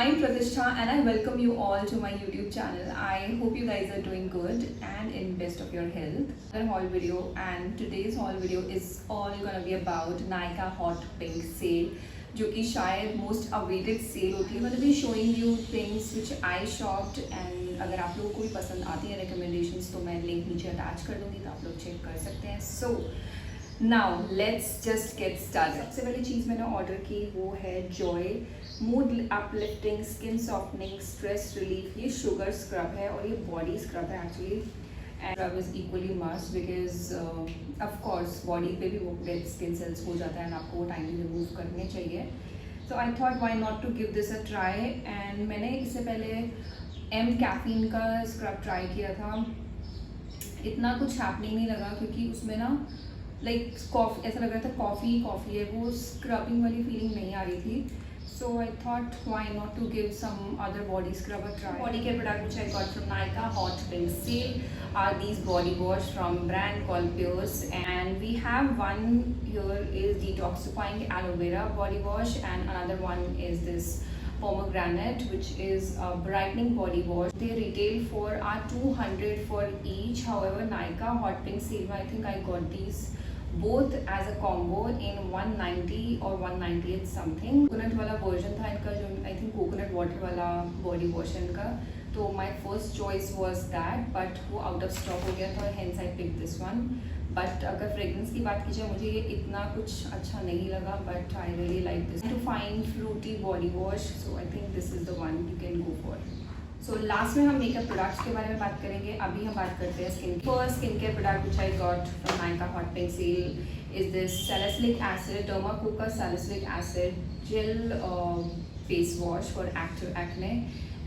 I'm Pratishtha and I welcome you all to my YouTube channel. I hope you guys are doing good and in best of your health. Another haul video, and today's haul video is all gonna be about Nykaa Hot Pink sale, जो कि शायद most awaited sale होती है. मतलब be showing you things which I shopped, and अगर आप लोगों को भी पसंद आती है recommendations तो मैं link नीचे attach कर दूँगी, तो आप लोग check कर सकते हैं. So now let's just get start. सबसे पहली चीज़ मैंने ऑर्डर की वो है Joy mood uplifting skin softening stress relief. ये शुगर स्क्रब है और ये बॉडी स्क्रब है actually. And scrub is equally must because of course body पे भी वो डेड स्किन सेल्स हो जाता है एंड आपको वो टाइमली रिमूव करने चाहिए. So I thought why not to give this a try. And मैंने इससे पहले एम कैफीन का स्क्रब ट्राई किया था. इतना कुछ हैपनिंग नहीं लगा क्योंकि उसमें ना लाइक कॉफ़ी ऐसा लग रहा था कॉफ़ी है, वो स्क्रबिंग वाली फीलिंग नहीं आ रही थी. So I thought why not to give some other body scrub a try. Body care product which I got from Nykaa Hot Pink sale are these body wash from brand called Pures, and we have one here is detoxifying aloe vera body wash, and another one is this pomegranate which is a brightening body wash. They retail for are 200 for each. However, Nykaa Hot Pink sale I think I got these both as a combo in 190 or 198 something. Coconut वाला version था इनका, जो I think coconut water वाला body wash है इनका. तो my first choice was that, but वो out of stock हो गया था, hence I pick this one. But अगर फ्रेगरेंस की बात की जाए मुझे ये इतना कुछ अच्छा नहीं लगा, but I really like this too fine fruity body wash. So I think this is the one you can go for. So last में हम मेकअप प्रोडक्ट्स के बारे में बात करेंगे. अभी हम बात करते हैं first skin care product which I got from Nykaa Hot Pink sale is this salicylic acid derma co salicylic acid gel face wash for active acne.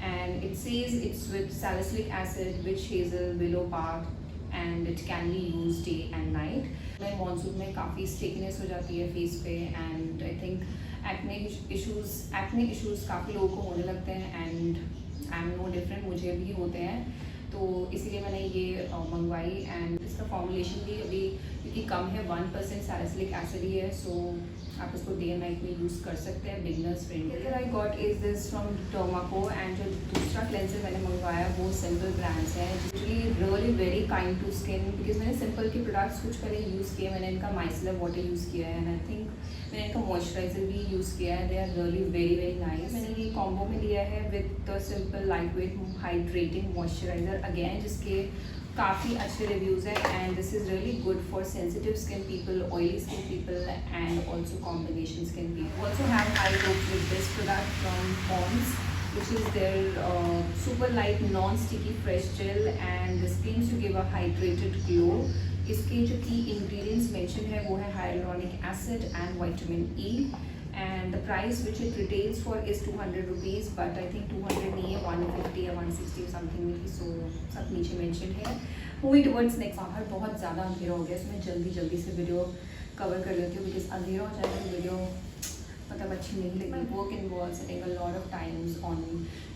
And it says it's with salicylic acid witch hazel willow bark and it can be use day and night. Monsoon में काफ़ी stickiness हो जाती है face पे, and I think acne issues काफ़ी लोगों को होने लगते हैं, and I am no different, मुझे भी होते हैं. तो इसीलिए मैंने ये मंगवाई. एंड इसका फॉर्मुलेशन भी अभी क्योंकि कम है, 1% सैलिसिलिक एसिड ही है, सो आप इसको डे एंड नाइट में यूज़ कर सकते हैं, beginners friendly. I got is this from Dermaco. And जो दूसरा क्लेंसर मैंने मंगवाया वो सिंपल ब्रांड्स है, actually really very kind to skin. Because मैंने सिंपल के प्रोडक्ट्स कुछ पहले यूज़ किए. मैंने इनका माइसलर वाटर यूज़ किया है, एंड आई थिंक मैंने इनका मॉइस्चराइजर भी यूज़ किया है. They are really very very nice. मैंने ये कॉम्बो में लिया है with the Simple light weight hydrating moisturiser again, जिसके काफ़ी अच्छे रिव्यूज़ हैं. And this is really good for sensitive skin people, oily skin people, and also combination skin people. Also have high hopes with this product from Pond's which is their super light non-sticky fresh gel, and this claims to give a hydrated glow. इसके जो की ingredients mentioned है वो है hyaluronic acid and vitamin E, and the price which it retails for is 200 rupees, but I think 200 नहीं है, 150 या 160 something में थी. so सब नीचे mentioned है. Moving towards next. बाहर बहुत ज़्यादा अंधेरा हो गया, इसमें जल्दी से वीडियो कवर कर लेती हूँ बिकॉज अंधेरा हो जाए तो वीडियो मतलब अच्छी नहीं लगी. Work involve setting a lot of times on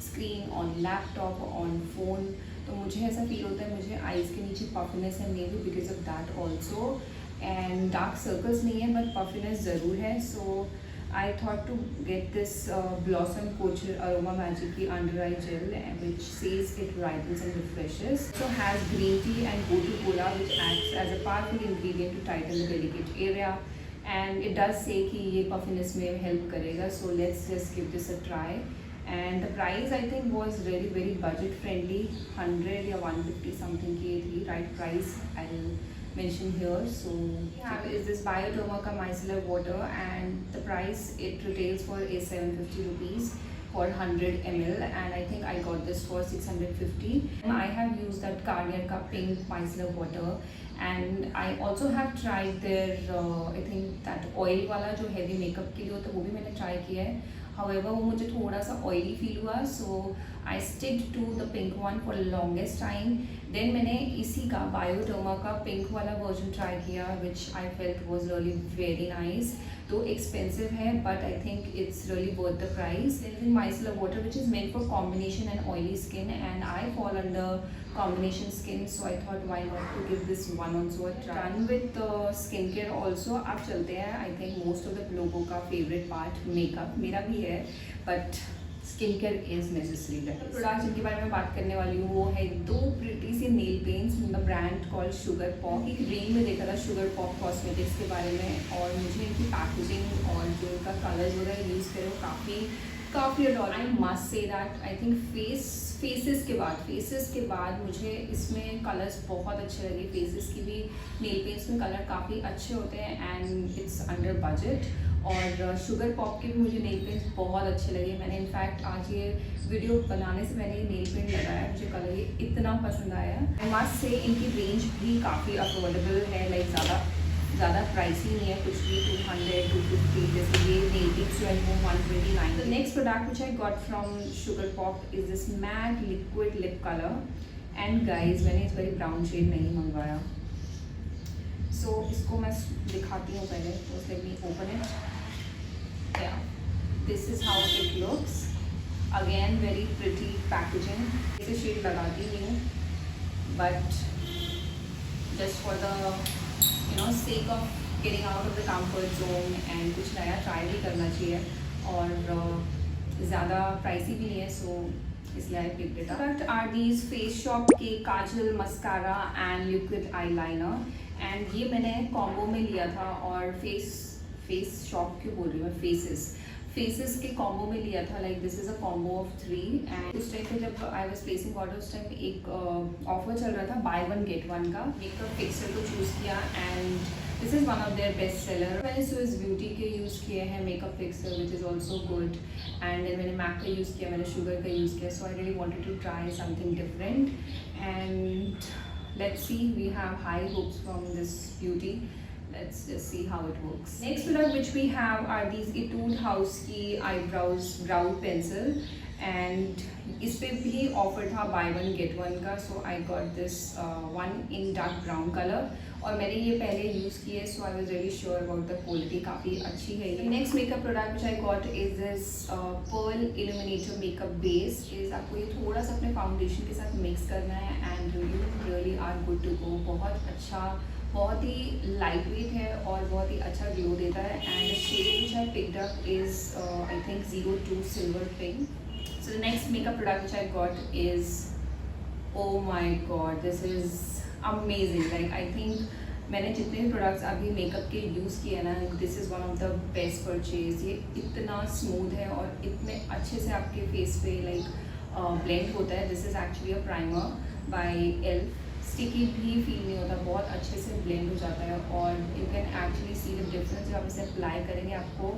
screen, on laptop, on phone. तो मुझे ऐसा फील होता है मुझे आइज़ के नीचे पफिनेस है, may be because of that also. And dark circles नहीं है बट पफिनेस ज़रूर है. So I thought to get this Blossom Kochhar aroma magic की under eye gel which says it brightens and refreshes. So has green tea and gotu kola which acts as a powerful ingredient to tighten the delicate area, and it does say कि ये puffiness में help करेगा. so let's just give this a try. and the price I think was really very budget friendly, 100 या 150 something की थी. right price I'll mention here. so we have is this Bioderma का micellar water, and the price it retails for is 750 rupees for 100 ml, and I think I got this for 650. and I have used that Garnier का pink micellar water, and I also have tried their I think that oil वाला जो heavy makeup के लिए होता है वो भी मैंने try किया है. however वो मुझे थोड़ा सा oily feel हुआ, so I stick to the pink one for longest time. then मैंने इसी का Bioderma का pink वाला version try किया which I felt was really very nice. तो expensive है but I think it's really worth the price. There is micellar water which is meant for combination and oily skin, and I fall under combination skin, so I thought why not to give this one also a try. Done with skincare also. अब चलते हैं I think most of the लोगों का favorite part makeup. मेरा भी है but skin care is necessary. Product जिनके बारे में बात करने वाली हूँ वो है दो pretty sea nail paints, the brand called Sugar Pop. एक रील में देखा था शुगर पॉप कॉस्मेटिक्स के बारे में, और मुझे इनकी पैकेजिंग और जो इनका कलर्स वगैरह यूज़ करे वो काफ़ी adore. I must say that I think faces के बाद मुझे इसमें कलर्स बहुत अच्छे लगे। फेसेस की भी नेल पेंट्स में कलर काफ़ी अच्छे होते हैं एंड इट्स अंडर बजट। और शुगर पॉप के भी मुझे नेल पेंट्स बहुत अच्छे लगे। मैंने इनफैक्ट आज ये वीडियो बनाने से मैंने ये नेल पेंट लगाया, मुझे कलर ये इतना पसंद आया। आई मस्ट से इनकी रेंज भी काफ़ी अफोर्डेबल है, लाइक ज़्यादा प्राइसी नहीं है कुछ भी। 200 250 जैसे ये नेल पेंट्स जो है वो 129। The next product which I got from sugar pop is this matte liquid lip colour. And guys मैंने इस बारी ब्राउन शेड नहीं मंगवाया, सो इसको मैं दिखाती हूँ पहले। तो let me open it. This is how it looks. Again very pretty packaging. इसे शेड लगाती नहीं हूँ, but just for the sake of getting out of the comfort zone and कुछ नया ट्राई भी करना चाहिए, और ज़्यादा प्राइसी भी नहीं है, सो इसलिए I picked it up. Product are these face shop के kajal, mascara and liquid eyeliner. And ये मैंने कॉम्बो में लिया था, और फेस शॉप क्यों बोल रही हूँ मैं, फेसेस के कॉम्बो में लिया था। Like this is a combo of 3। And उस टाइम पे जब आई वाज प्लेसिंग ऑर्डर उस टाइम एक ऑफर चल रहा था बाय 1 गेट 1 का। मेकअप फिक्सर को चूज़ किया and this is one of their best seller. मैंने स्विस ब्यूटी के यूज़ किए हैं makeup fixer which is also good. And then मैंने मैक का यूज़ किया, मैंने शुगर का यूज़ किया। सो I really wanted to try something different and let's see, we have high hopes from this beauty. Let's just see how it works. Next product which we have are these Etude House की eyebrows brow pencil, and इस पे भी offer था buy 1 get 1 का। So I got this one in dark brown colour, और मैंने ये पहले यूज़ किए, so I was very sure about the quality, काफ़ी अच्छी है। Next makeup product which I got is this pearl illuminator makeup base. Is आपको ये थोड़ा सा अपने फाउंडेशन के साथ मिक्स करना है and you really are good to go. बहुत अच्छा, बहुत ही लाइट वेट है और बहुत ही अच्छा ग्लो देता है। And the shade which I picked up is I think 02 silver pink. So the next makeup product which I got is, oh my God, this is amazing. Like I think मैंने जितने भी products अभी makeup के use किए ना, this is one of the best purchase. ये इतना smooth है और इतने अच्छे से आपके फेस पे लाइक ब्लेंड होता है। This is actually a primer by Elf. Sticky भी फील नहीं होता, बहुत अच्छे से ब्लेंड हो जाता है, और you can actually see the difference. जब आप इसे अप्लाई करेंगे आपको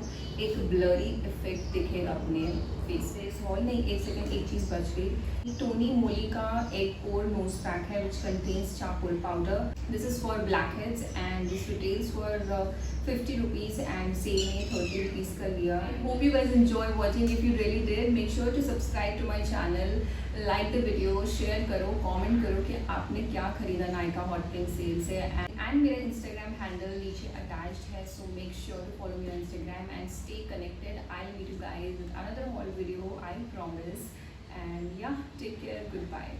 एक ब्लरी इफेक्ट दिखेगा अपने फेस पे। सॉरी नहीं, एक सेकेंड, एक चीज़ बच गई। टोनी मोली का एक पोर नोज पैक है which contains charcoal powder. This is for blackheads and this retails for 50 rupees and same ने 30 रुपीज़ का लिया। Hope you guys enjoy watching. If you really did, make sure to subscribe to my channel, like the video, share करो, comment करो कि आपने क्या खरीदा Nykaa hot pink sale से। एंड मेरा इंस्टाग्राम हैंडल नीचे अटैच्ड है, so make sure to follow me on Instagram and stay connected. I will meet you guys with another haul video, I promise. And yeah, take care, good bye.